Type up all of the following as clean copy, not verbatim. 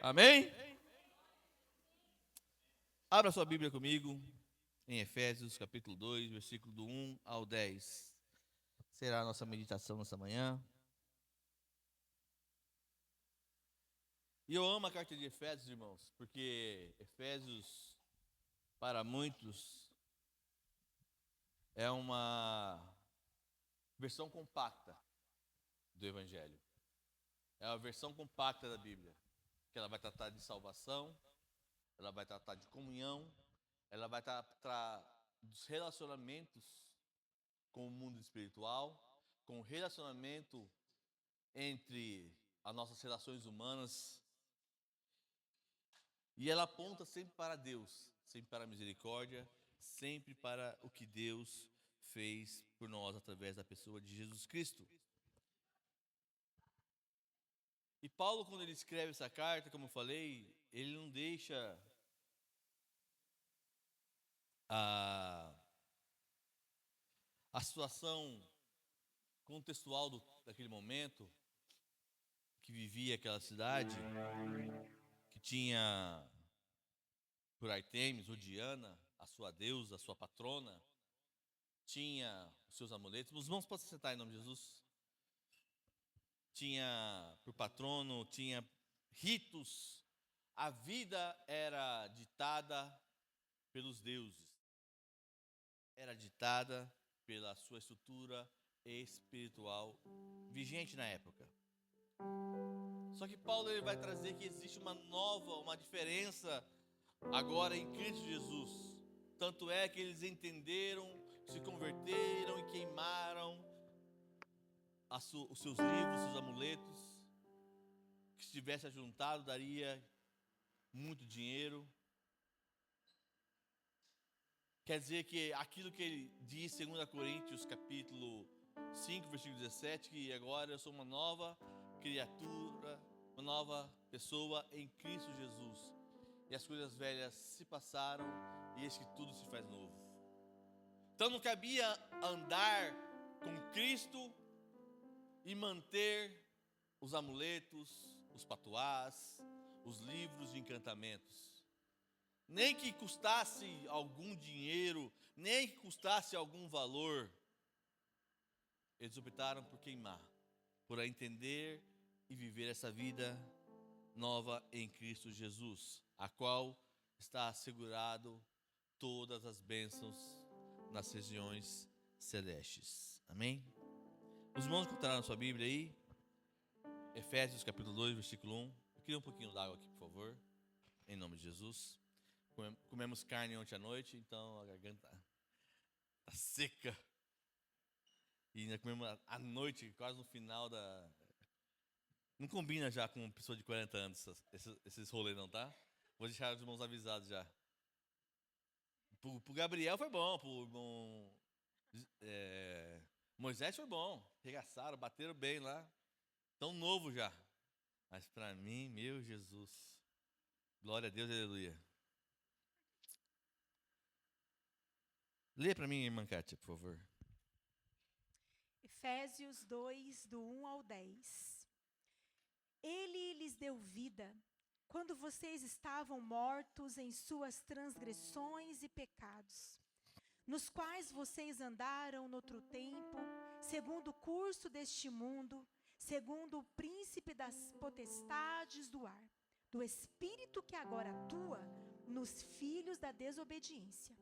Amém? Abra sua Bíblia comigo em Efésios capítulo 2, versículo do 1 ao 10. Será a nossa meditação nessa manhã. E eu amo a carta de Efésios, irmãos, porque Efésios, para muitos, é uma versão compacta do Evangelho. É a versão compacta da Bíblia, que ela vai tratar de salvação, ela vai tratar de comunhão, ela vai tratar dos relacionamentos com o mundo espiritual, com o relacionamento entre as nossas relações humanas. E ela aponta sempre para Deus, sempre para a misericórdia, sempre para o que Deus fez por nós através da pessoa de Jesus Cristo. E Paulo, quando ele escreve essa carta, como eu falei, ele não deixa a situação contextual daquele momento que vivia aquela cidade, que tinha por Artemis ou Diana, a sua deusa, a sua patrona, tinha os seus amuletos. Os irmãos podem se sentar em nome de Jesus. Tinha por patrono, tinha ritos. A vida era ditada pelos deuses. Era ditada pela sua estrutura espiritual vigente na época. Só que Paulo ele vai trazer que existe uma diferença agora em Cristo Jesus. Tanto é que eles entenderam, se converteram e queimaram os seus livros, os seus amuletos. Que se tivesse ajuntado daria muito dinheiro. Quer dizer que aquilo que ele diz em 2 Coríntios capítulo 5, versículo 17, que agora eu sou uma nova criatura, uma nova pessoa em Cristo Jesus. E as coisas velhas se passaram e eis que tudo se faz novo. Então não cabia andar com Cristo e manter os amuletos, os patuás, os livros de encantamentos. Nem que custasse algum dinheiro, nem que custasse algum valor, eles optaram por queimar, por entender e viver essa vida nova em Cristo Jesus, a qual está assegurado todas as bênçãos nas regiões celestes. Amém? Os irmãos encontraram na sua Bíblia aí, Efésios capítulo 2, versículo 1. Eu queria um pouquinho d'água aqui, por favor, em nome de Jesus. Comemos carne ontem à noite, então a garganta está seca. E ainda comemos à noite, quase no final da... Não combina já com uma pessoa de 40 anos esses rolês não, tá? Vou deixar os irmãos avisados já. Pro Gabriel foi bom, pro irmão Moisés foi bom. Regaçaram, bateram bem lá. Tão novo já. Mas para mim, meu Jesus. Glória a Deus, aleluia. Lê para mim, irmã Kátia, por favor. Efésios 2, do 1 ao 10. Ele lhes deu vida quando vocês estavam mortos em suas transgressões e pecados, nos quais vocês andaram noutro tempo, segundo o curso deste mundo, segundo o príncipe das potestades do ar, do espírito que agora atua nos filhos da desobediência.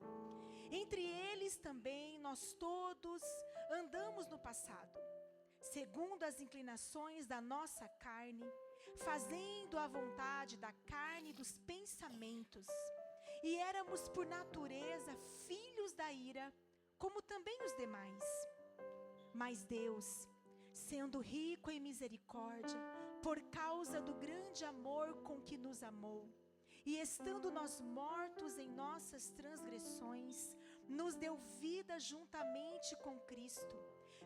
Entre eles também nós todos andamos no passado, segundo as inclinações da nossa carne, fazendo a vontade da carne e dos pensamentos. E éramos por natureza filhos da ira, como também os demais. Mas Deus, sendo rico em misericórdia, por causa do grande amor com que nos amou, e estando nós mortos em nossas transgressões, nos deu vida juntamente com Cristo.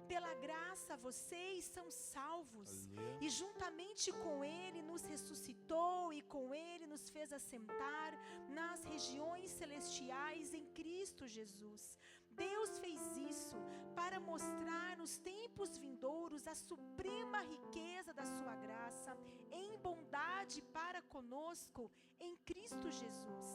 Pela graça vocês são salvos. Aleluia. E juntamente com Ele nos ressuscitou e com Ele nos fez assentar nas regiões celestiais em Cristo Jesus, Deus fez isso para mostrar nos tempos vindouros a suprema riqueza da sua graça em bondade para conosco em Cristo Jesus.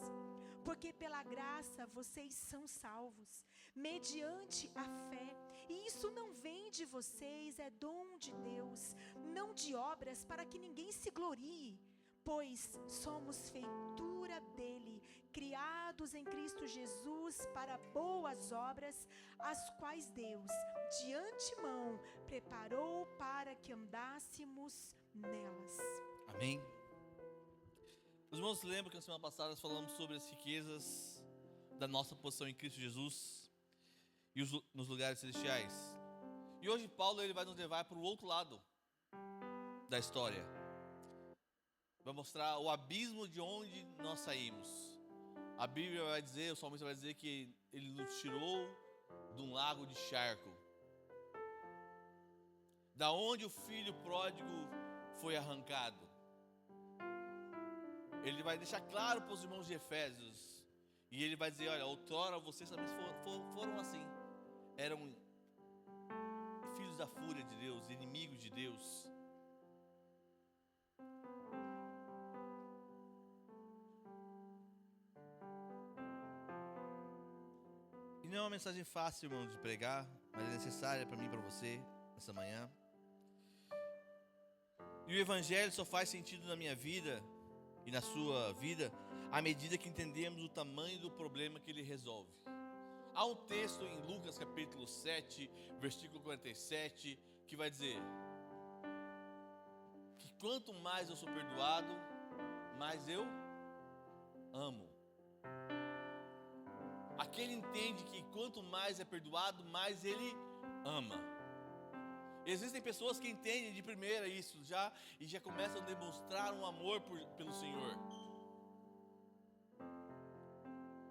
Porque pela graça vocês são salvos, mediante a fé. E isso não vem de vocês, é dom de Deus, não de obras, para que ninguém se glorie. Pois somos feitura dele, criados em Cristo Jesus para boas obras, as quais Deus, de antemão, preparou para que andássemos nelas. Amém? Os irmãos lembram que na semana passada nós falamos sobre as riquezas da nossa posição em Cristo Jesus e nos lugares celestiais. E hoje Paulo ele vai nos levar para o outro lado da história. Vai mostrar o abismo de onde nós saímos. A Bíblia vai dizer, o salmista vai dizer que ele nos tirou de um lago de charco, da onde o filho pródigo foi arrancado. Ele vai deixar claro para os irmãos de Efésios, e ele vai dizer, olha, outrora vocês também foram assim, eram filhos da fúria de Deus, inimigos de Deus. E não é uma mensagem fácil, irmão, de pregar, mas é necessária para mim e para você, nessa manhã. E o Evangelho só faz sentido na minha vida e na sua vida à medida que entendemos o tamanho do problema que ele resolve. Há um texto em Lucas capítulo 7, versículo 47, que vai dizer que quanto mais eu sou perdoado, mais eu amo. Aquele entende que quanto mais é perdoado, mais ele ama. Existem pessoas que entendem de primeira isso já e já começam a demonstrar um amor pelo Senhor.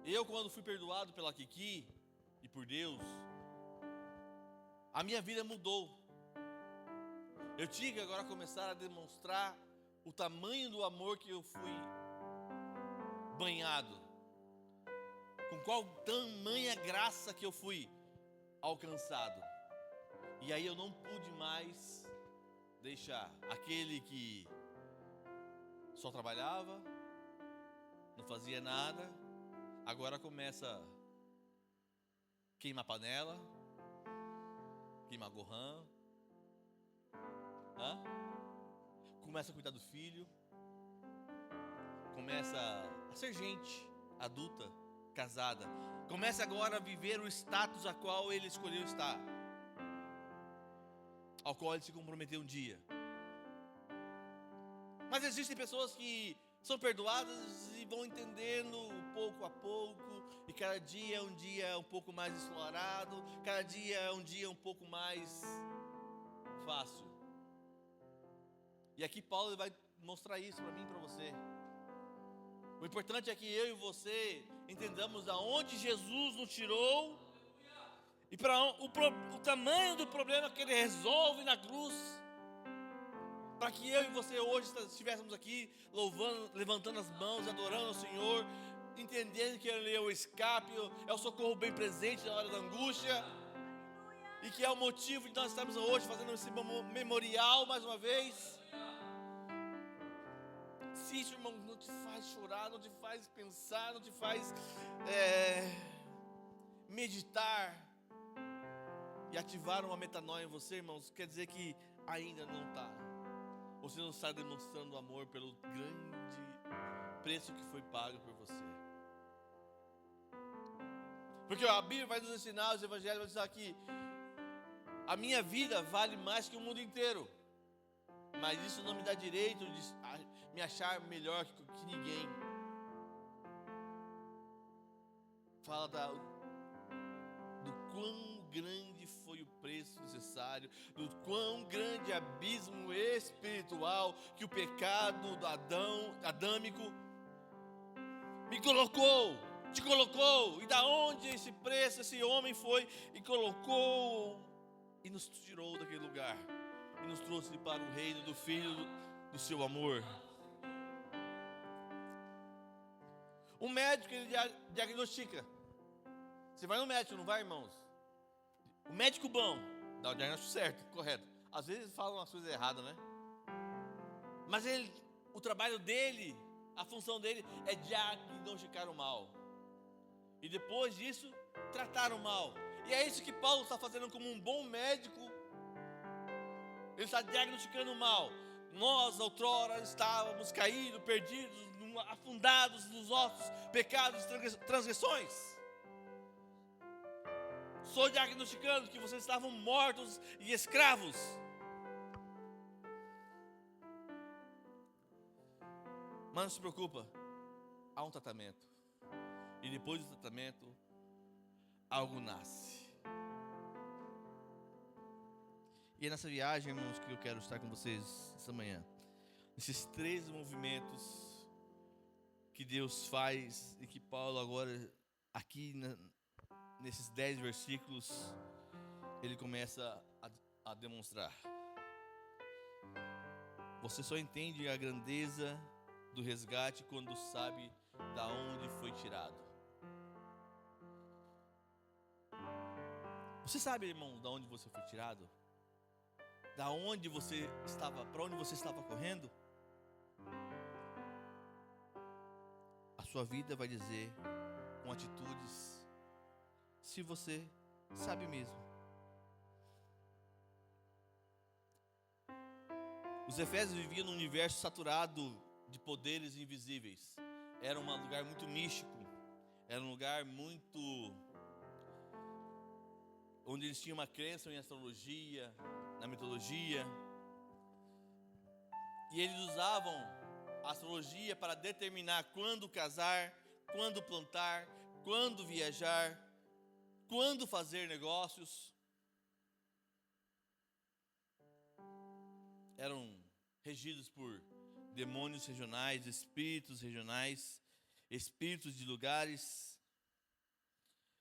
Eu, quando fui perdoado pela Kiki e por Deus, a minha vida mudou. Eu tinha que agora começar a demonstrar o tamanho do amor que eu fui banhado, com qual tamanha graça que eu fui alcançado. E aí eu não pude mais deixar aquele que só trabalhava, não fazia nada, agora começa a queimar panela, queimar gorrão, começa a cuidar do filho, começa a ser gente adulta, casada, começa agora a viver o status a qual ele escolheu estar, ao qual ele se comprometeu um dia. Mas existem pessoas que são perdoadas e vão entendendo pouco a pouco, e cada dia é um dia um pouco mais ensolarado, cada dia é um dia um pouco mais fácil. E aqui Paulo vai mostrar isso para mim e para você. O importante é que eu e você entendamos aonde Jesus nos tirou e para o tamanho do problema que ele resolve na cruz, para que eu e você hoje estivéssemos aqui louvando, levantando as mãos, adorando ao Senhor, entendendo que Ele é o escape, é o socorro bem presente na hora da angústia, e que é o motivo de nós estarmos hoje fazendo esse memorial mais uma vez. Se isso, irmão, não te faz chorar, não te faz pensar, não te faz meditar e ativar uma metanoia em você, irmãos, quer dizer que ainda não está. Você não está demonstrando amor pelo grande preço que foi pago por você. Porque a Bíblia vai nos ensinar, os evangelhos vão ensinar que a minha vida vale mais que o mundo inteiro. Mas isso não me dá direito de me achar melhor que ninguém. Fala do quão grande foi o preço necessário, do quão grande abismo espiritual que o pecado adâmico me colocou, te colocou, e da onde esse preço, esse homem foi e colocou e nos tirou daquele lugar e nos trouxe para o reino do Filho do seu amor. O médico ele diagnostica Você vai no médico, não vai, irmãos? O médico bom dá o diagnóstico certo, correto. Às vezes falam umas coisas erradas, né? Mas o trabalho dele, a função dele é diagnosticar o mal. E depois disso, tratar o mal. E é isso que Paulo está fazendo como um bom médico. Ele está diagnosticando o mal. Nós, outrora, estávamos caídos, perdidos, afundados nos nossos pecados e transgressões. Estou diagnosticando que vocês estavam mortos e escravos. Mas não se preocupa, há um tratamento. E depois do tratamento, algo nasce. E é nessa viagem, irmãos, que eu quero estar com vocês essa manhã. Nesses 3 movimentos que Deus faz e que Paulo agora, aqui nesses 10 versículos, ele começa a demonstrar. Você só entende a grandeza do resgate quando sabe da onde foi tirado. Você sabe, irmão, da onde você foi tirado? Da onde você estava, para onde você estava correndo? A sua vida vai dizer com atitudes se você sabe mesmo. Os efésios viviam num universo saturado de poderes invisíveis. Era um lugar muito místico. Era um lugar muito onde eles tinham uma crença em astrologia, na mitologia. E eles usavam a astrologia para determinar quando casar, quando plantar, quando viajar, quando fazer negócios. Eram regidos por demônios regionais, espíritos regionais, espíritos de lugares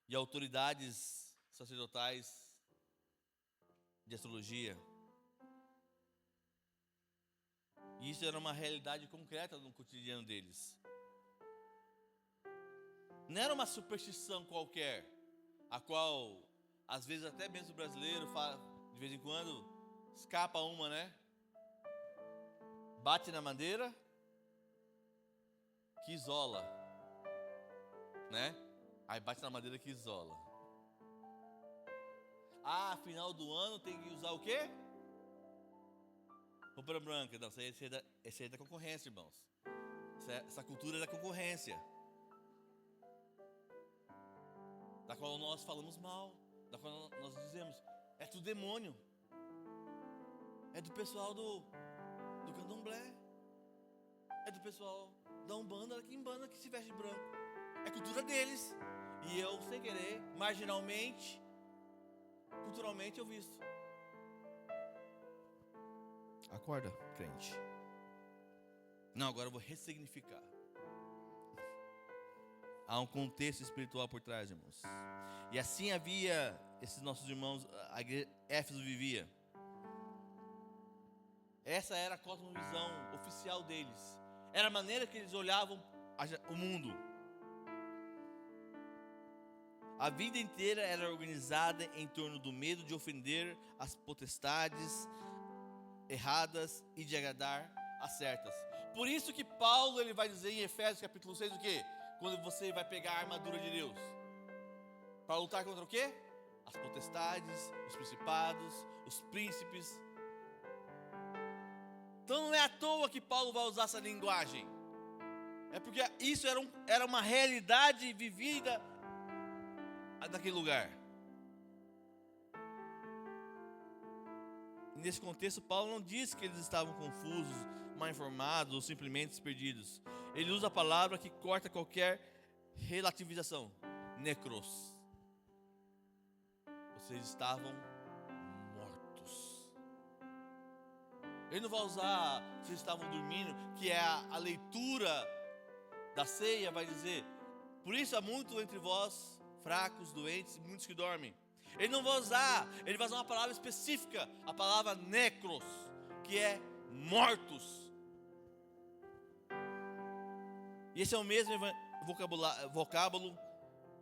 e autoridades sacerdotais de astrologia. E isso era uma realidade concreta no cotidiano deles. Não era uma superstição qualquer, a qual, às vezes, até mesmo o brasileiro, de vez em quando, escapa uma, né? Bate na madeira, que isola, né? Aí bate na madeira que isola. Ah, final do ano tem que usar o quê? Roupa branca. Não, essa aí é da concorrência, irmãos. Essa cultura é da concorrência, da qual nós falamos mal, da qual nós dizemos, é tudo demônio. É do pessoal do candomblé. É do pessoal da Umbanda, que se veste de branco. É cultura deles. E eu, sem querer, marginalmente, culturalmente, eu visto. Acorda, crente. Não, agora eu vou ressignificar. Há um contexto espiritual por trás, irmãos. E assim havia esses nossos irmãos, a igreja Éfeso vivia. Essa era a cosmovisão oficial deles. Era a maneira que eles olhavam o mundo. A vida inteira era organizada em torno do medo de ofender as potestades erradas e de agradar as certas. Por isso que Paulo ele vai dizer em Efésios capítulo 6 o quê? Quando você vai pegar a armadura de Deus. Para lutar contra o quê? As potestades, os principados, os príncipes. Então não é à toa que Paulo vai usar essa linguagem. É porque isso era uma realidade vivida daquele lugar. E nesse contexto, Paulo não diz que eles estavam confusos, mal informados ou simplesmente perdidos. Ele usa a palavra que corta qualquer relativização. Necros. Vocês estavam mortos. Ele não vai usar vocês estavam dormindo, que é a leitura da ceia, vai dizer, por isso há muito entre vós fracos, doentes, muitos que dormem. Ele não vai usar, ele vai usar uma palavra específica, a palavra necros, que é mortos. E esse é o mesmo vocábulo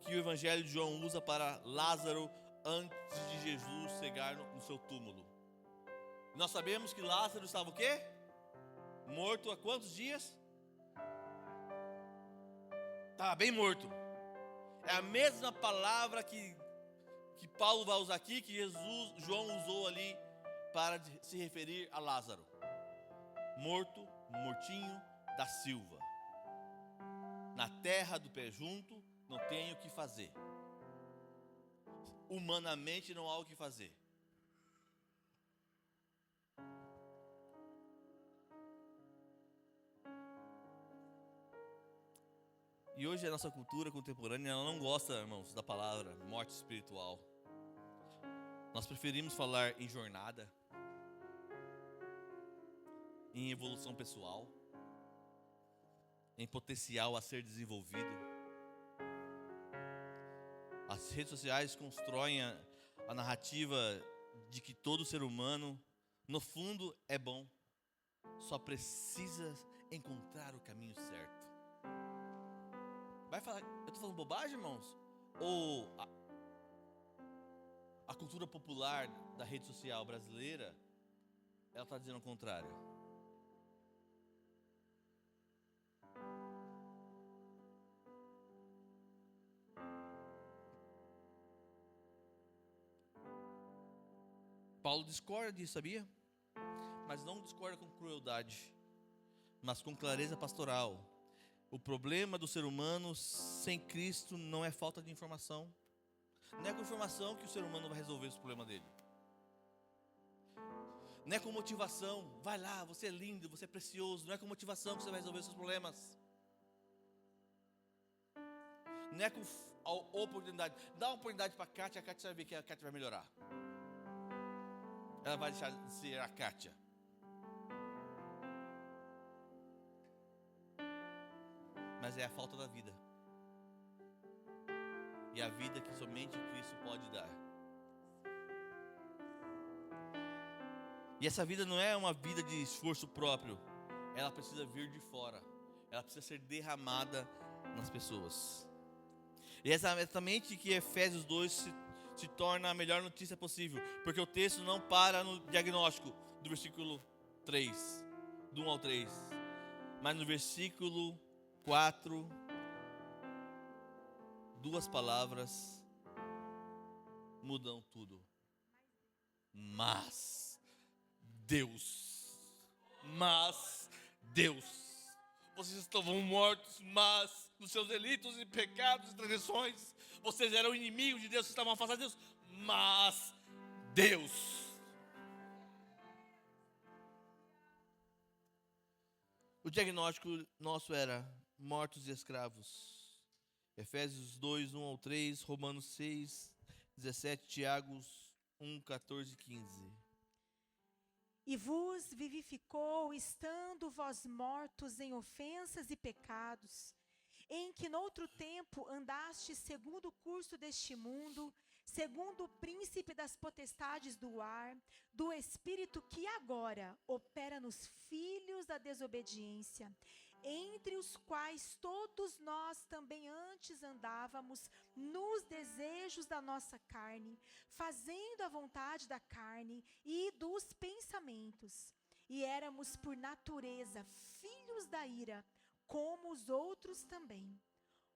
que o Evangelho de João usa para Lázaro antes de Jesus chegar no seu túmulo. Nós sabemos que Lázaro estava o quê? Morto há quantos dias? Estava bem morto. É a mesma palavra que Paulo vai usar aqui, que João usou ali para se referir a Lázaro. Morto, mortinho da silva. Na terra do pé junto, não tenho o que fazer. Humanamente não há o que fazer. E hoje a nossa cultura contemporânea, ela não gosta, irmãos, da palavra morte espiritual. Nós preferimos falar em jornada, em evolução pessoal, em potencial a ser desenvolvido. As redes sociais constroem a narrativa de que todo ser humano, no fundo, é bom. Só precisa encontrar o caminho certo. Vai falar, eu estou falando bobagem, irmãos? Ou a cultura popular da rede social brasileira, ela está dizendo o contrário? Paulo discorda disso, sabia? Mas não discorda com crueldade, mas com clareza pastoral. O problema do ser humano sem Cristo não é falta de informação. Não é com informação que o ser humano vai resolver esse problema dele. Não é com motivação, vai lá, você é lindo, você é precioso. Não é com motivação que você vai resolver seus problemas. Não é com a oportunidade. Dá uma oportunidade para a Kátia vai ver que a Kátia vai melhorar. Ela vai deixar de ser a Kátia. Mas é a falta da vida. E a vida que somente Cristo pode dar. E essa vida não é uma vida de esforço próprio. Ela precisa vir de fora. Ela precisa ser derramada nas pessoas. E é exatamente que Efésios 2 se torna a melhor notícia possível. Porque o texto não para no diagnóstico do versículo 3, do 1 ao 3. Mas no versículo 4, duas palavras mudam tudo. Mas Deus. Vocês estavam mortos, mas nos seus delitos e pecados e transgressões, vocês eram inimigos de Deus, vocês estavam afastados de Deus, mas Deus. O diagnóstico nosso era mortos e escravos. Efésios 2, 1 ao 3, Romanos 6, 17, Tiago 1, 14 e 15. E vos vivificou, estando vós mortos em ofensas e pecados, em que noutro tempo andastes segundo o curso deste mundo, segundo o príncipe das potestades do ar, do espírito que agora opera nos filhos da desobediência, entre os quais todos nós também antes andávamos nos desejos da nossa carne, fazendo a vontade da carne e dos pensamentos. E éramos por natureza filhos da ira, como os outros também.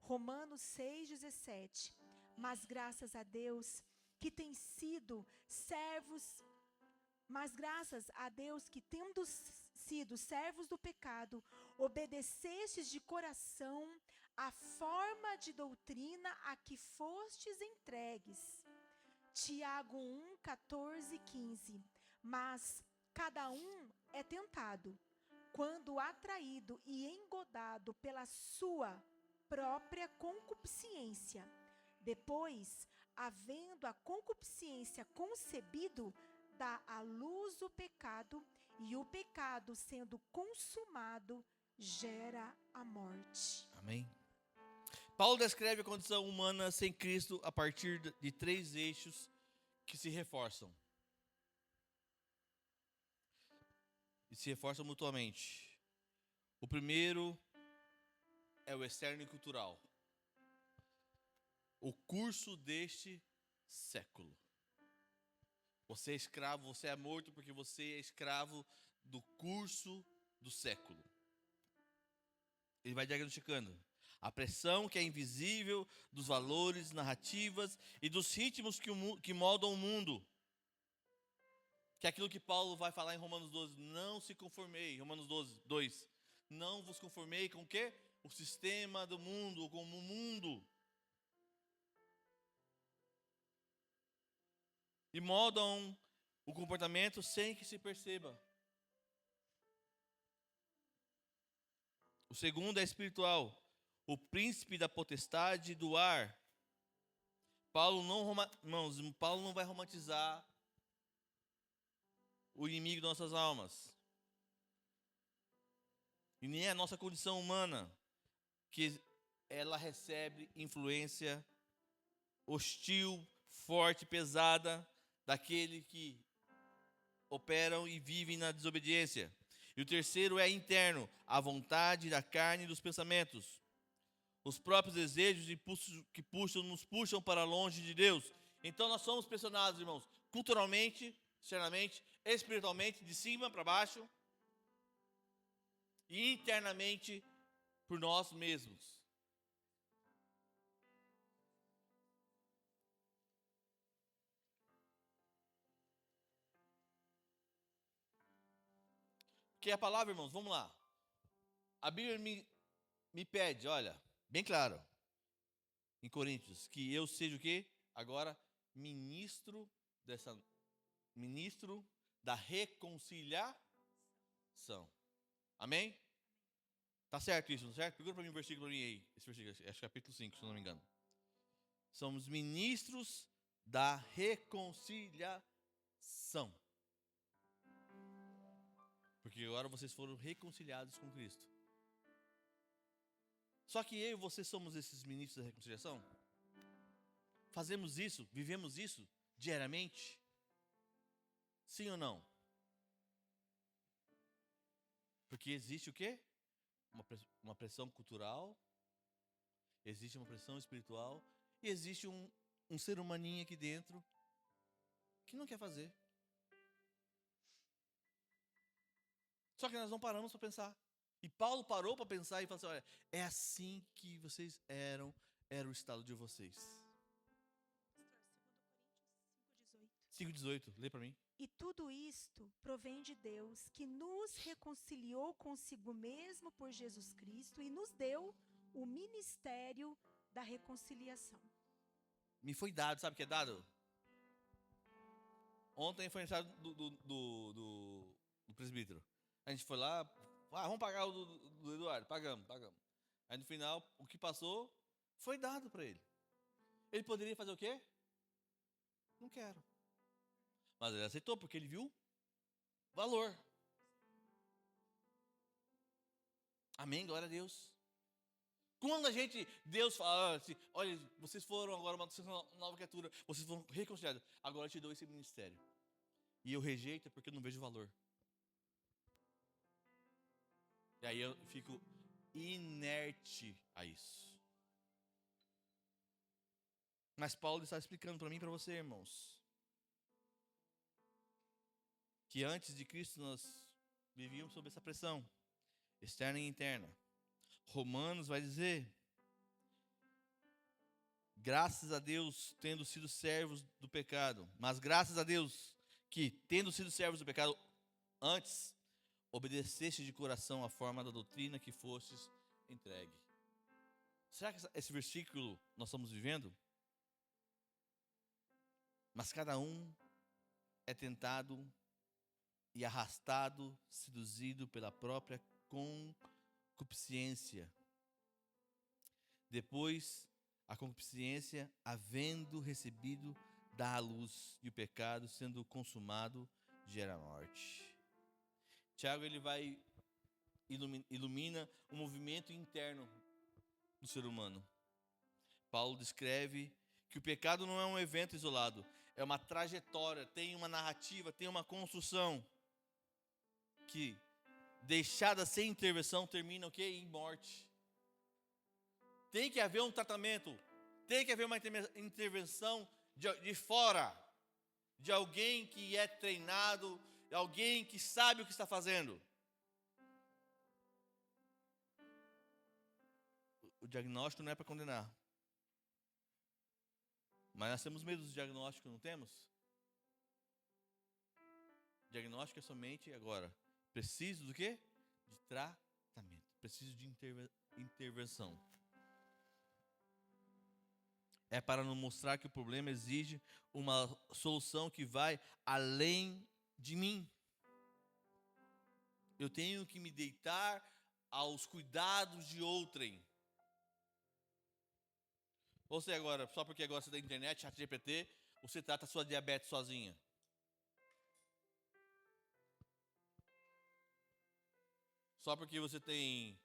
Romanos 6,17. Mas graças a Deus que tem sido servos, mas graças a Deus que tendo sido servos do pecado, obedecestes de coração a forma de doutrina a que fostes entregues. Tiago 1, 14 e 15. Mas cada um é tentado, quando atraído e engodado pela sua própria concupiscência. Depois, havendo a concupiscência concebido, dá à luz o pecado, e o pecado, sendo consumado, gera a morte. Amém. Paulo descreve a condição humana sem Cristo a partir de três eixos que se reforçam. E se reforçam mutuamente. O primeiro é o externo e cultural. o curso deste século. Você é escravo, você é morto porque você é escravo do curso do século. Ele vai diagnosticando a pressão que é invisível dos valores, narrativas e dos ritmos que moldam o mundo. Que é aquilo que Paulo vai falar em Romanos 12. Não se conformei, Romanos 12, 2. Não vos conformei com o quê? O sistema do mundo, ou com o mundo. E moldam o comportamento sem que se perceba. O segundo é espiritual. O príncipe da potestade do ar. Paulo não vai romantizar o inimigo de nossas almas. E nem a nossa condição humana, que ela recebe influência hostil, forte, pesada, daquele que operam e vivem na desobediência. E o terceiro é interno, a vontade da carne e dos pensamentos. Os próprios desejos que nos puxam para longe de Deus. Então nós somos pressionados, irmãos, culturalmente, externamente, espiritualmente, de cima para baixo, e internamente por nós mesmos. Que é a palavra, irmãos, vamos lá. A Bíblia me pede, olha, bem claro, em Coríntios, que eu seja o quê? Agora, ministro da reconciliação. Amém? Tá certo isso, não certo? Procura para mim um versículo aí. Esse versículo, acho que é capítulo 5, se eu não me engano. Somos ministros da reconciliação. Porque agora vocês foram reconciliados com Cristo. Só que eu e você somos esses ministros da reconciliação? Fazemos isso, vivemos isso diariamente? Sim ou não? Porque existe o quê? Uma pressão cultural, existe uma pressão espiritual, e existe um ser humaninho aqui dentro que não quer fazer. Só que nós não paramos para pensar. E Paulo parou para pensar e falou assim, olha, é assim que vocês era o estado de vocês. 5:18, lê para mim. E tudo isto provém de Deus, que nos reconciliou consigo mesmo por Jesus Cristo e nos deu o ministério da reconciliação. Me foi dado, sabe o que é dado? Ontem foi aniversário do presbítero. A gente foi lá, vamos pagar o do Eduardo, pagamos. Aí no final, o que passou foi dado para ele. Ele poderia fazer o quê? Não quero. Mas ele aceitou porque ele viu valor. Amém, glória a Deus. Quando Deus fala assim, olha, vocês foram agora uma nova criatura, vocês foram reconciliados, agora eu te dou esse ministério. E eu rejeito porque eu não vejo valor. E aí eu fico inerte a isso. Mas Paulo está explicando para mim e para você, irmãos, que antes de Cristo nós vivíamos sob essa pressão, externa e interna. Romanos vai dizer, graças a Deus tendo sido servos do pecado, mas graças a Deus que tendo sido servos do pecado antes, obedeceste de coração a forma da doutrina que fostes entregue. Será que esse versículo nós estamos vivendo? Mas cada um é tentado e arrastado, seduzido pela própria concupiscência. Depois, a concupiscência, havendo recebido, dá à luz, e o pecado, sendo consumado, gera morte. Tiago, ele vai ilumina o movimento interno do ser humano. Paulo descreve que o pecado não é um evento isolado, é uma trajetória, tem uma narrativa, tem uma construção que, deixada sem intervenção, termina o quê? Em morte. Tem que haver um tratamento, Tem que haver uma intervenção de fora, de alguém que é treinado, de alguém que sabe o que está fazendo. O diagnóstico não é para condenar. Mas nós temos medo do diagnóstico, não temos? Diagnóstico é somente agora. Preciso do quê? De tratamento. Preciso de intervenção. É para nos mostrar que o problema exige uma solução que vai além de mim. Eu tenho que me deitar aos cuidados de outrem. Você agora, só porque agora você tem internet, ChatGPT, você trata a sua diabetes sozinha. Só porque você tem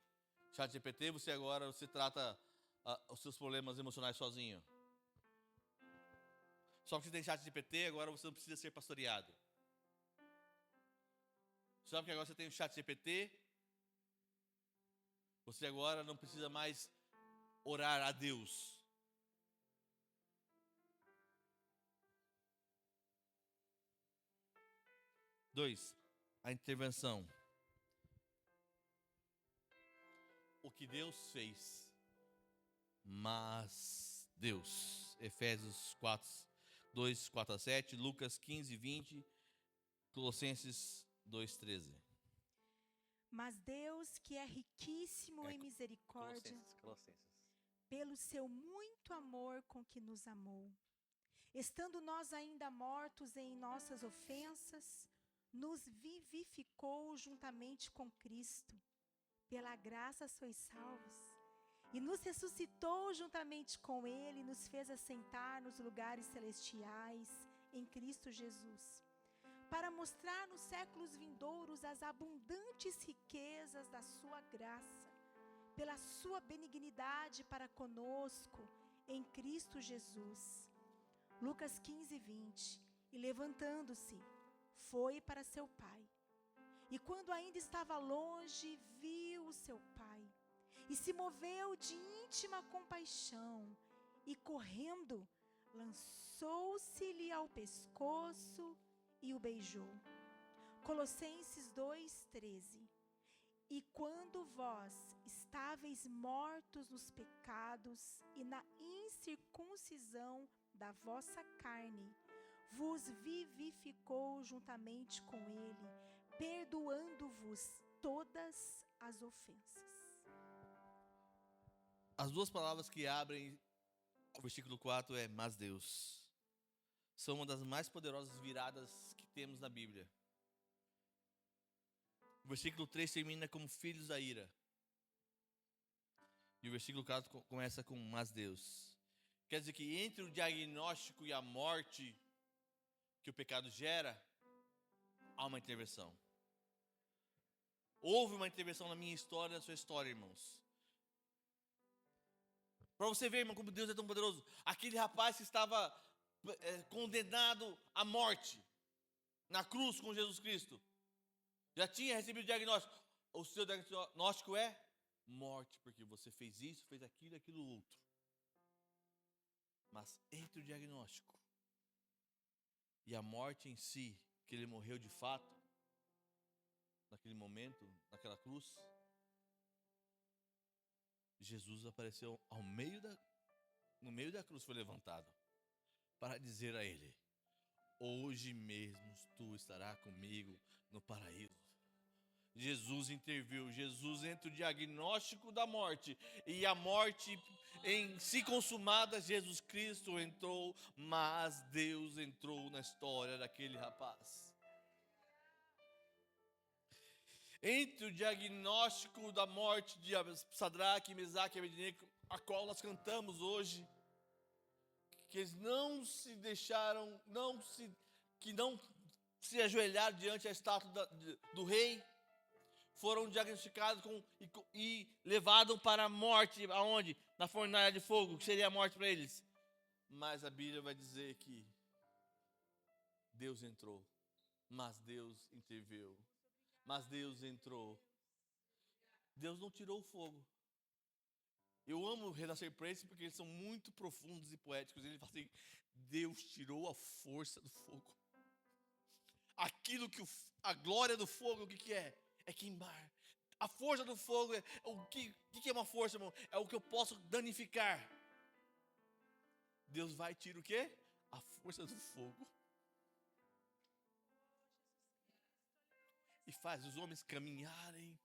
ChatGPT, você trata os seus problemas emocionais sozinho. Só porque você tem ChatGPT, agora você não precisa ser pastoreado. Só porque agora você tem o ChatGPT, você agora não precisa mais orar a Deus. Dois, a intervenção. O que Deus fez, mas Deus. Efésios 2, 4 a 7, Lucas 15, 20, Colossenses 2, 13. Mas Deus, que é riquíssimo em misericórdia, Colossenses. pelo seu muito amor com que nos amou, estando nós ainda mortos em nossas ofensas, nos vivificou juntamente com Cristo. Pela graça sois salvos. E nos ressuscitou juntamente com Ele, e nos fez assentar nos lugares celestiais em Cristo Jesus, para mostrar nos séculos vindouros as abundantes riquezas da sua graça, pela sua benignidade para conosco em Cristo Jesus. Lucas 15, 20. E levantando-se, foi para seu pai. E quando ainda estava longe, viu o seu pai, e se moveu de íntima compaixão, e correndo, lançou-se-lhe ao pescoço e o beijou. Colossenses 2, 13. E quando vós estáveis mortos nos pecados e na incircuncisão da vossa carne, vos vivificou juntamente com ele, perdoando-vos todas as ofensas. As duas palavras que abrem o versículo 4 é mas Deus. São uma das mais poderosas viradas que temos na Bíblia. O versículo 3 termina como filhos da ira. E o versículo 4 começa com mas Deus. Quer dizer que entre o diagnóstico e a morte que o pecado gera, há uma intervenção. Houve uma intervenção na minha história e na sua história, irmãos. Para você ver, irmão, como Deus é tão poderoso. Aquele rapaz que estava condenado à morte na cruz com Jesus Cristo, já tinha recebido o diagnóstico. O seu diagnóstico é morte, porque você fez isso, fez aquilo, aquilo outro. Mas entre o diagnóstico e a morte em si, que ele morreu de fato, naquele momento, naquela cruz, Jesus apareceu no meio da cruz, foi levantado, para dizer a ele: hoje mesmo tu estarás comigo no paraíso. Jesus interviu, Jesus entre o diagnóstico da morte e a morte em si consumada, Jesus Cristo entrou, mas Deus entrou na história daquele rapaz. Entre o diagnóstico da morte de Sadraque, Mesaque e Abednego, a qual nós cantamos hoje, que eles não se deixaram, que não se ajoelharam diante da estátua do rei, foram diagnosticados e levados para a morte, aonde? Na fornalha de fogo, que seria a morte para eles. Mas a Bíblia vai dizer que Deus entrou, mas Deus interveio, mas Deus entrou. Deus não tirou o fogo, Eu amo Renascer Praise porque eles são muito profundos e poéticos. Ele fala assim: Deus tirou a força do fogo. Aquilo que a glória do fogo, o que é? É queimar. A força do fogo o que é uma força, irmão? É o que eu posso danificar. Deus vai e tira o quê? A força do fogo. E faz os homens caminharem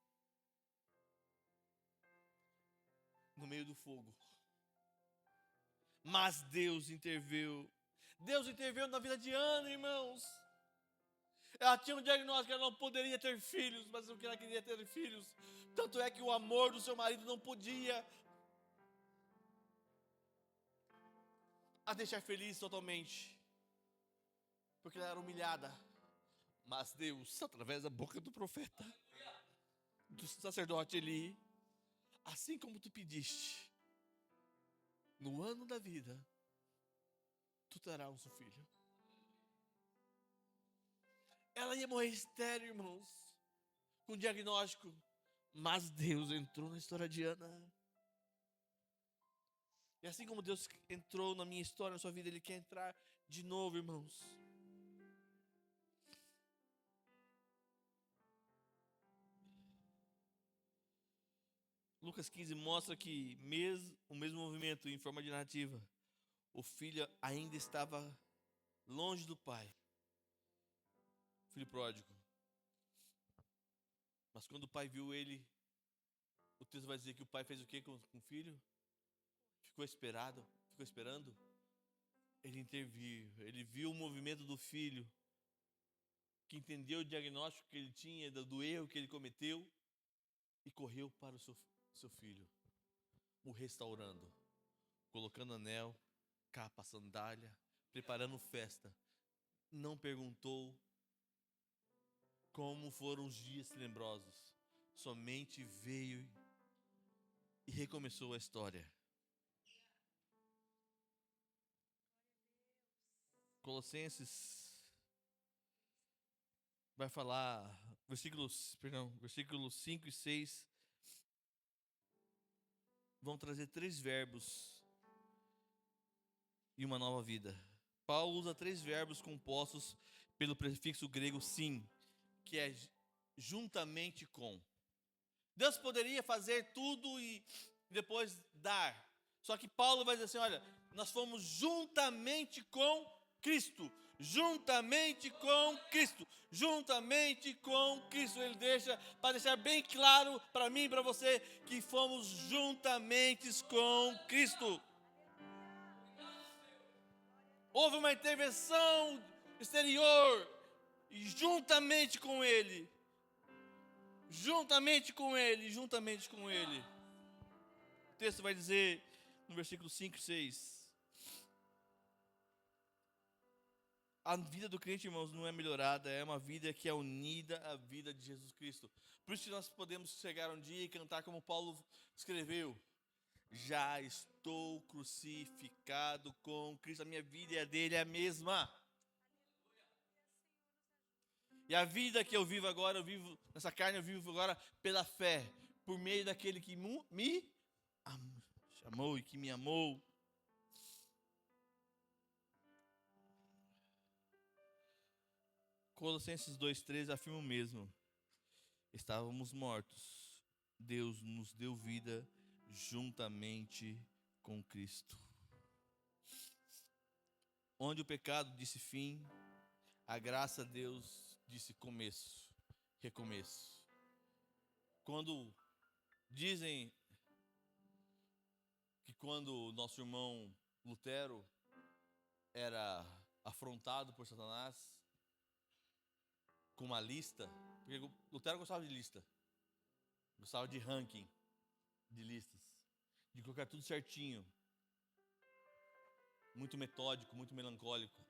no meio do fogo. Mas Deus interveio. Deus interveio na vida de Ana, irmãos. Ela tinha um diagnóstico que ela não poderia ter filhos, mas o que ela queria ter filhos. Tanto é que o amor do seu marido não podia a deixar feliz totalmente, porque ela era humilhada. Mas Deus, através da boca do profeta, do sacerdote Eli, assim como tu pediste, no ano da vida, tu terás um filho. Ela ia morrer estéril, irmãos, com diagnóstico, mas Deus entrou na história de Ana. E assim como Deus entrou na minha história, na sua vida, Ele quer entrar de novo, irmãos. Lucas 15 mostra que o mesmo movimento em forma de narrativa, o filho ainda estava longe do pai, filho pródigo. Mas quando o pai viu ele, o texto vai dizer que o pai fez o que com o filho? Ficou esperando. Ele interviu, ele viu o movimento do filho, que entendeu o diagnóstico que ele tinha, do erro que ele cometeu, e correu para o seu filho, o restaurando, colocando anel, capa, sandália, preparando festa. Não perguntou como foram os dias tenebrosos, somente veio e recomeçou a história. Colossenses vai falar, versículos 5 e 6, vão trazer 3 verbos e uma nova vida. Paulo usa 3 verbos compostos pelo prefixo grego sim, que é juntamente com. Deus poderia fazer tudo e depois dar. Só que Paulo vai dizer assim, olha, nós fomos juntamente com Cristo. Juntamente com Cristo. Juntamente com Cristo. Ele deixa, para deixar bem claro para mim e para você, que fomos juntamente com Cristo. Houve uma intervenção exterior e juntamente com Ele. Juntamente com Ele. O texto vai dizer no versículo 5 e 6. A vida do crente, irmãos, não é melhorada, é uma vida que é unida à vida de Jesus Cristo. Por isso que nós podemos chegar um dia e cantar como Paulo escreveu: já estou crucificado com Cristo, a minha vida e a dele é a mesma. E a vida que eu vivo agora, eu vivo nessa carne, eu vivo agora pela fé, por meio daquele que me chamou e que me amou. Colossenses 2,13 afirma o mesmo. Estávamos mortos, Deus nos deu vida juntamente com Cristo. Onde o pecado disse fim, a graça de Deus disse começo, recomeço. Quando dizem que quando o nosso irmão Lutero era afrontado por Satanás com uma lista, porque Lutero gostava de lista, gostava de ranking de listas, de colocar tudo certinho, muito metódico, muito melancólico.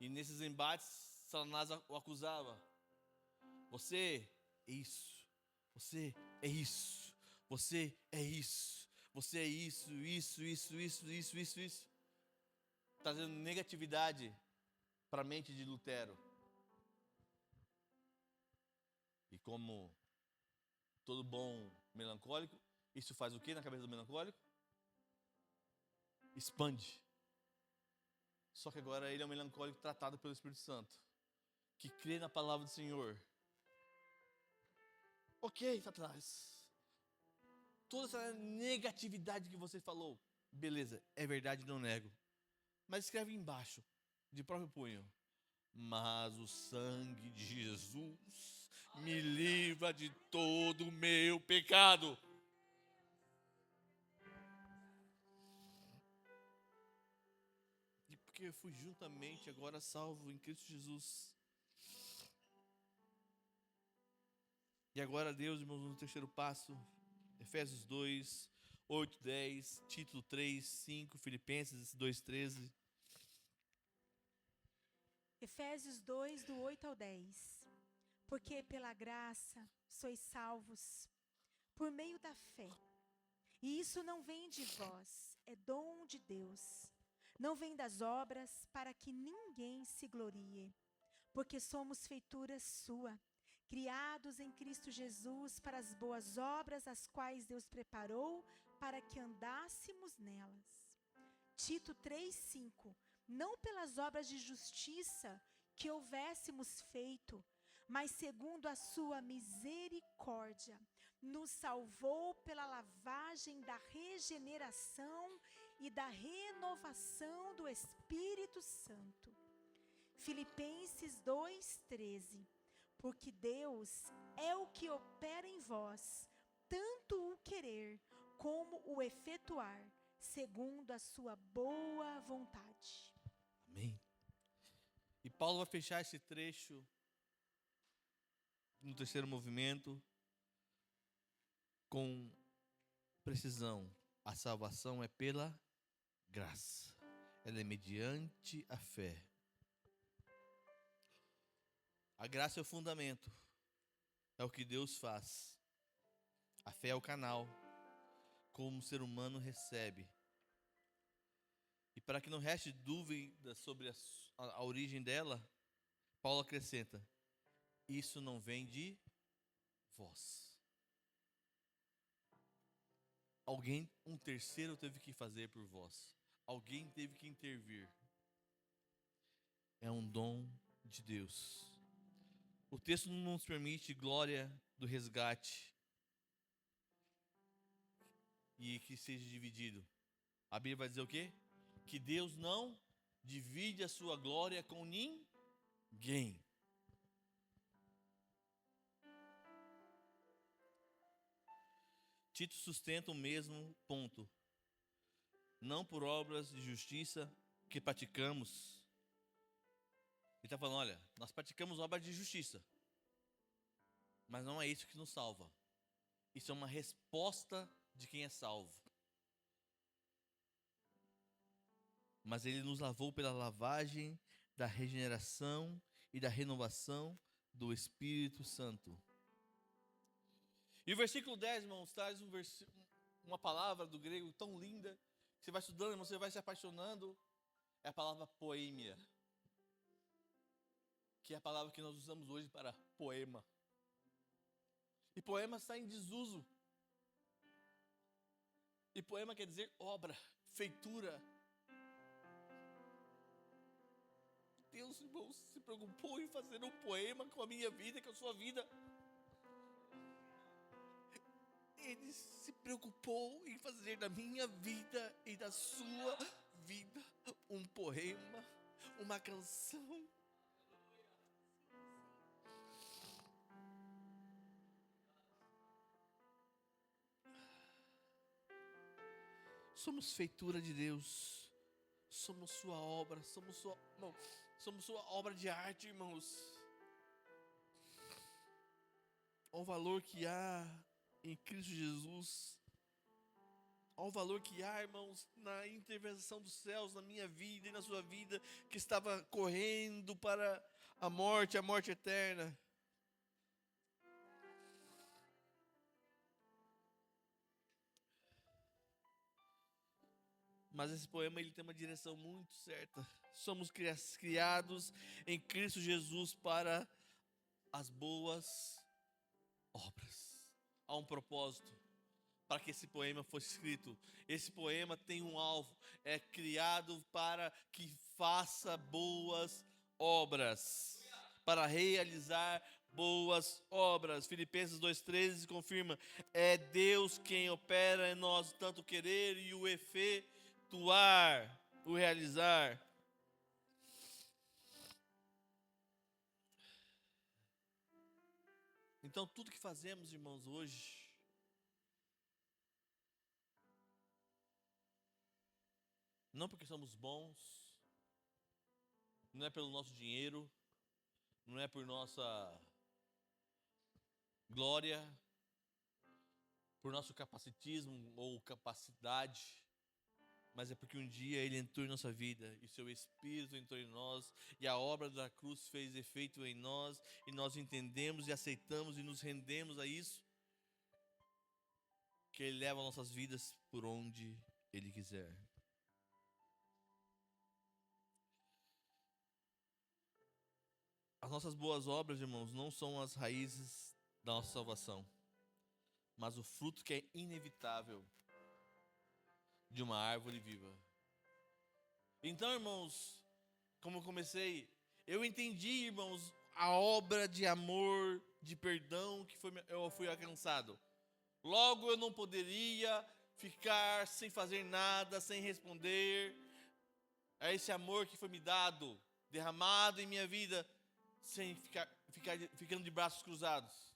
E nesses embates, Satanás o acusava: você é isso, você é isso, você é isso, você é isso, isso. Trazendo negatividade para a mente de Lutero. E como todo bom melancólico, isso faz o que na cabeça do melancólico? Expande. Só que agora ele é um melancólico tratado pelo Espírito Santo, que crê na palavra do Senhor. Ok, Satanás, toda essa negatividade que você falou, beleza, é verdade, não nego. Mas escreve embaixo, de próprio punho: mas o sangue de Jesus me livra de todo o meu pecado. E porque eu fui juntamente agora salvo em Cristo Jesus. E agora, Deus, irmãos, no terceiro passo, Efésios 2, 8, 10, Título 3, 5, Filipenses 2, 13. Efésios 2, do 8 ao 10. Porque pela graça sois salvos, por meio da fé. E isso não vem de vós, é dom de Deus. Não vem das obras, para que ninguém se glorie. Porque somos feitura sua, criados em Cristo Jesus para as boas obras, as quais Deus preparou para que andássemos nelas. Tito 3:5. Não pelas obras de justiça que houvéssemos feito, mas segundo a sua misericórdia, nos salvou pela lavagem da regeneração e da renovação do Espírito Santo. Filipenses 2:13. Porque Deus é o que opera em vós, tanto o querer como o efetuar, segundo a sua boa vontade. Amém. E Paulo vai fechar esse trecho no terceiro movimento com precisão. A salvação é pela graça. Ela é mediante a fé. A graça é o fundamento. É o que Deus faz. A fé é o canal, como o ser humano recebe. E para que não reste dúvida sobre a origem dela, Paulo acrescenta: isso não vem de vós. Alguém, um terceiro teve que fazer por vós. Alguém teve que intervir. É um dom de Deus. O texto não nos permite glória do resgate e que seja dividido. A Bíblia vai dizer o quê? Que Deus não divide a sua glória com ninguém. Tito sustenta o mesmo ponto. Não por obras de justiça que praticamos. Ele está falando, olha, nós praticamos obras de justiça, mas não é isso que nos salva. Isso é uma resposta de quem é salvo. Mas ele nos lavou pela lavagem da regeneração e da renovação do Espírito Santo. E o versículo 10, irmãos, traz uma palavra do grego tão linda. Você vai estudando, você vai se apaixonando. É a palavra poêmia, que é a palavra que nós usamos hoje para poema. E poema está em desuso. E poema quer dizer obra, feitura. Deus, irmãos, se preocupou em fazer um poema com a minha vida, com a sua vida. Ele se preocupou em fazer da minha vida e da sua vida um poema, uma canção. Somos feitura de Deus. Somos sua obra, somos sua obra de arte, irmãos. O valor que há em Cristo Jesus, ao valor que há, irmãos, na intervenção dos céus, na minha vida e na sua vida, que estava correndo para a morte eterna. Mas esse poema ele tem uma direção muito certa. Somos criados em Cristo Jesus para as boas obras. há um propósito para que esse poema fosse escrito. Esse poema tem um alvo, é criado para que faça boas obras, para realizar boas obras. Filipenses 2,13 confirma: é Deus quem opera em nós tanto querer e o efetuar, o realizar. Então tudo que fazemos, irmãos, hoje, não porque somos bons, não é pelo nosso dinheiro, não é por nossa glória, por nosso capacitismo ou capacidade, mas é porque um dia Ele entrou em nossa vida e seu Espírito entrou em nós e a obra da cruz fez efeito em nós e nós entendemos e aceitamos e nos rendemos a isso, que Ele leva nossas vidas por onde Ele quiser. As nossas boas obras, irmãos, não são as raízes da nossa salvação, mas o fruto que é inevitável de uma árvore viva. Então, irmãos, como eu comecei, eu entendi, irmãos, a obra de amor, de perdão que eu fui alcançado. Logo eu não poderia ficar sem fazer nada, sem responder a esse amor que foi me dado, derramado em minha vida, sem ficando de braços cruzados.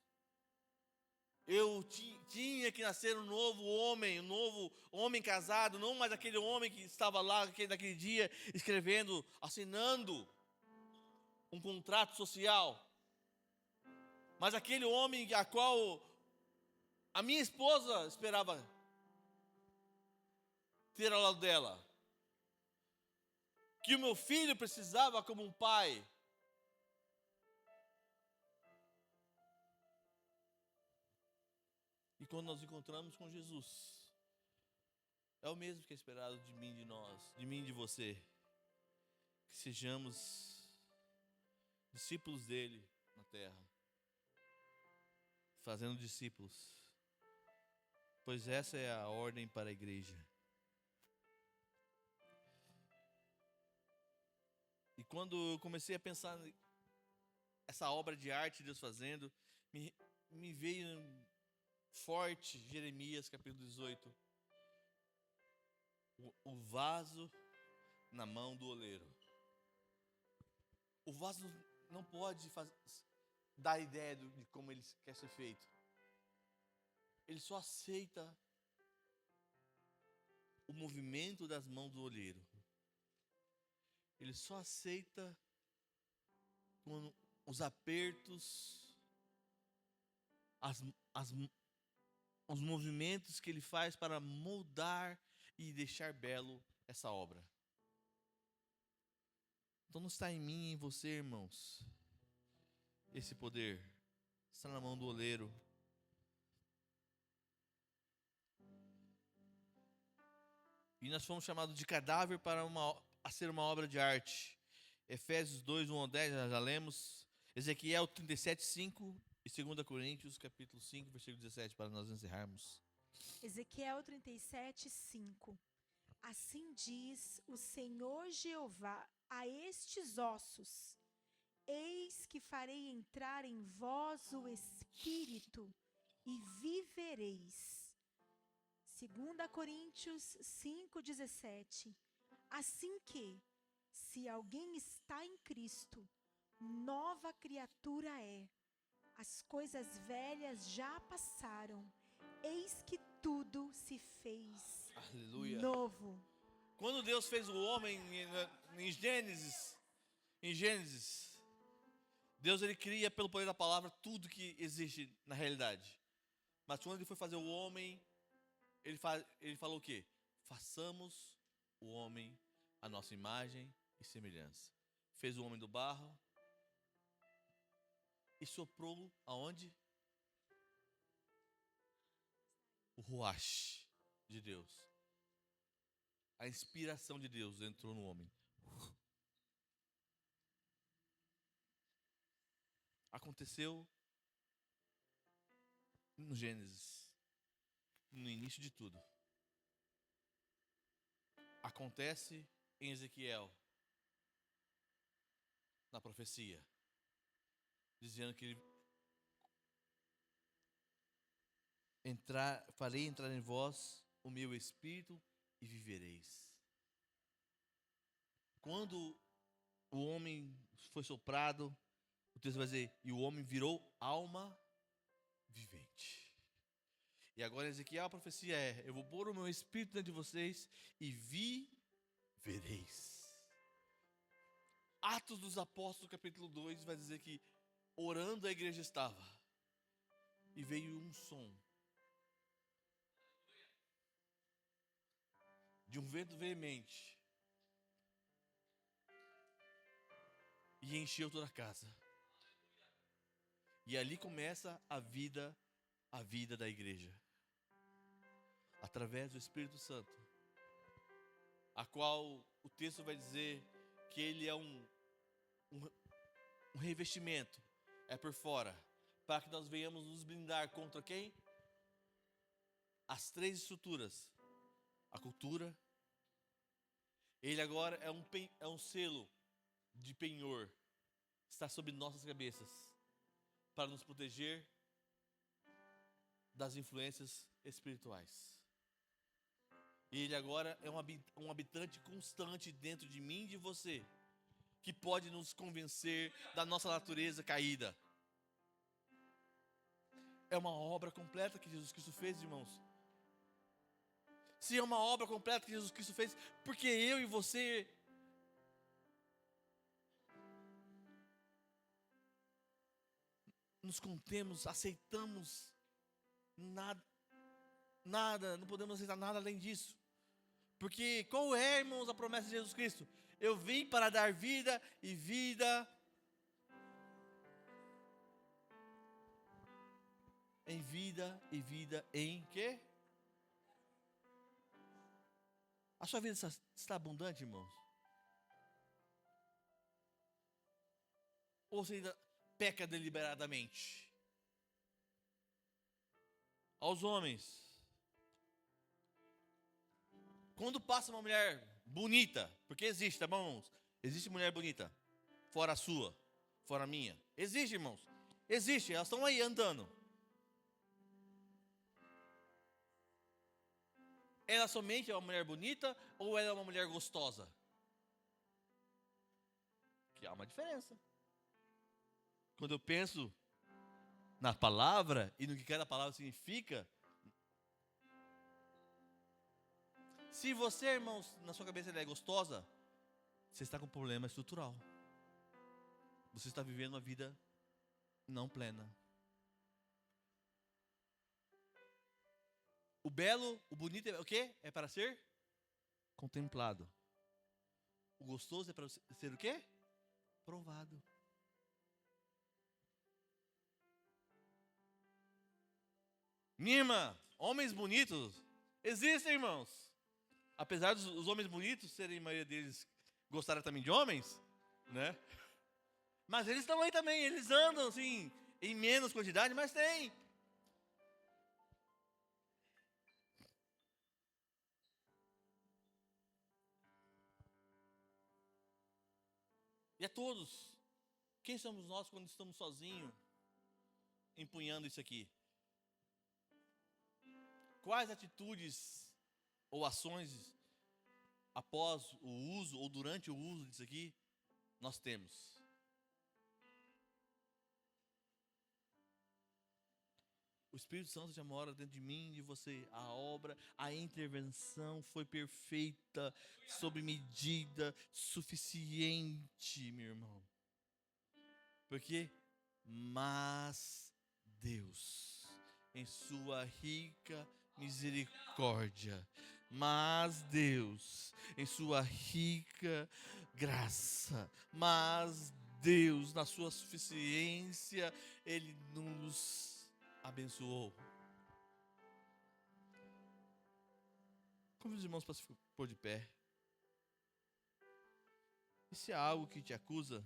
Eu tinha que nascer um novo homem casado, não mais aquele homem que estava lá naquele dia escrevendo, assinando um contrato social, mas aquele homem a qual a minha esposa esperava ter ao lado dela, que o meu filho precisava como um pai. E quando nós encontramos com Jesus, é o mesmo que é esperado de mim, de nós, de mim e de você, que sejamos discípulos dele na terra, fazendo discípulos, pois essa é a ordem para a igreja. E quando eu comecei a pensar essa obra de arte de Deus fazendo, me veio forte Jeremias capítulo 18. O vaso na mão do oleiro. O vaso não pode dar ideia de como ele quer ser feito. Ele só aceita o movimento das mãos do oleiro. Ele só aceita os apertos, os movimentos que ele faz para moldar e deixar belo essa obra. Então não está em mim e em você, irmãos, esse poder. Está na mão do oleiro. E nós fomos chamados de cadáver a ser uma obra de arte. Efésios 2, 1 ao 10, já lemos. Ezequiel 37, 5 e 2 Coríntios capítulo 5, versículo 17, para nós encerrarmos. Ezequiel 37, 5. Assim diz o Senhor Jeová a estes ossos: eis que farei entrar em vós o Espírito e vivereis. 2 Coríntios 5,17. Assim que, se alguém está em Cristo, nova criatura é. As coisas velhas já passaram, eis que tudo se fez Aleluia. novo. Quando Deus fez o homem em Gênesis, Deus ele cria pelo poder da palavra tudo que existe na realidade. Mas quando ele foi fazer o homem, ele falou o quê? Façamos o homem a nossa imagem e semelhança. Fez o homem do barro e soprou aonde? O ruach de Deus. A inspiração de Deus entrou no homem. Aconteceu no Gênesis, no início de tudo, acontece em Ezequiel, na profecia, dizendo que farei entrar em vós o meu espírito e vivereis. Quando o homem foi soprado, o texto vai dizer, e o homem virou alma vivente. E agora Ezequiel, a profecia é, eu vou pôr o meu espírito dentro de vocês e vivereis. Atos dos Apóstolos, capítulo 2, vai dizer que orando a igreja estava, e veio um som de um vento veemente, e encheu toda a casa. E ali começa a vida da igreja, através do Espírito Santo, a qual o texto vai dizer que ele é um revestimento, é por fora, para que nós venhamos nos blindar contra quem? As três estruturas, a cultura. Ele agora é um selo de penhor, está sobre nossas cabeças, para nos proteger das influências espirituais. E ele agora é um habitante constante dentro de mim e de você, que pode nos convencer da nossa natureza caída. É uma obra completa que Jesus Cristo fez, irmãos. Se é uma obra completa que Jesus Cristo fez, porque eu e você nos contemos, aceitamos nada, não podemos aceitar nada além disso. Porque qual é, irmãos, a promessa de Jesus Cristo? Eu vim para dar vida e vida em vida e vida em quê? A sua vida está abundante, irmãos? Ou você ainda peca deliberadamente? Aos homens, quando passa uma mulher bonita, porque existe, tá bom, irmãos? Existe mulher bonita, fora a sua, fora a minha. Existe, irmãos. Existe, elas estão aí andando. Ela somente é uma mulher bonita ou ela é uma mulher gostosa? Que há uma diferença. Quando eu penso na palavra e no que cada palavra significa, se você, irmãos, na sua cabeça ela é gostosa, você está com um problema estrutural. Você está vivendo uma vida não plena. O belo, o bonito é o quê? É para ser contemplado. O gostoso é para ser o quê? Provado. Minha irmã, homens bonitos existem, irmãos. Apesar dos homens bonitos serem, a maioria deles, gostarem também de homens, né? Mas eles estão aí também, eles andam assim, em menos quantidade, mas tem. E a todos, quem somos nós quando estamos sozinhos, empunhando isso aqui? Quais atitudes ou ações após o uso ou durante o uso disso aqui nós temos? O Espírito Santo já mora dentro de mim e de você. A obra, a intervenção foi perfeita, sob medida, suficiente, meu irmão. Por quê? Mas Deus, em sua rica misericórdia, mas Deus, em sua rica graça, mas Deus, na sua suficiência, Ele nos abençoou. Convido os irmãos para se pôr de pé. E se há algo que te acusa,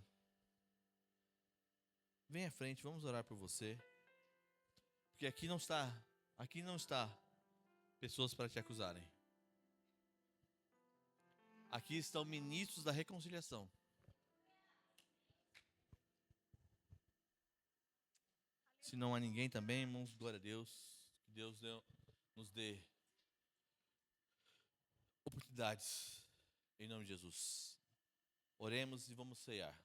vem à frente, vamos orar por você. Porque aqui não está pessoas para te acusarem. Aqui estão ministros da reconciliação. Se não há ninguém também, irmãos, glória a Deus. Que Deus nos dê oportunidades em nome de Jesus. Oremos e vamos cear.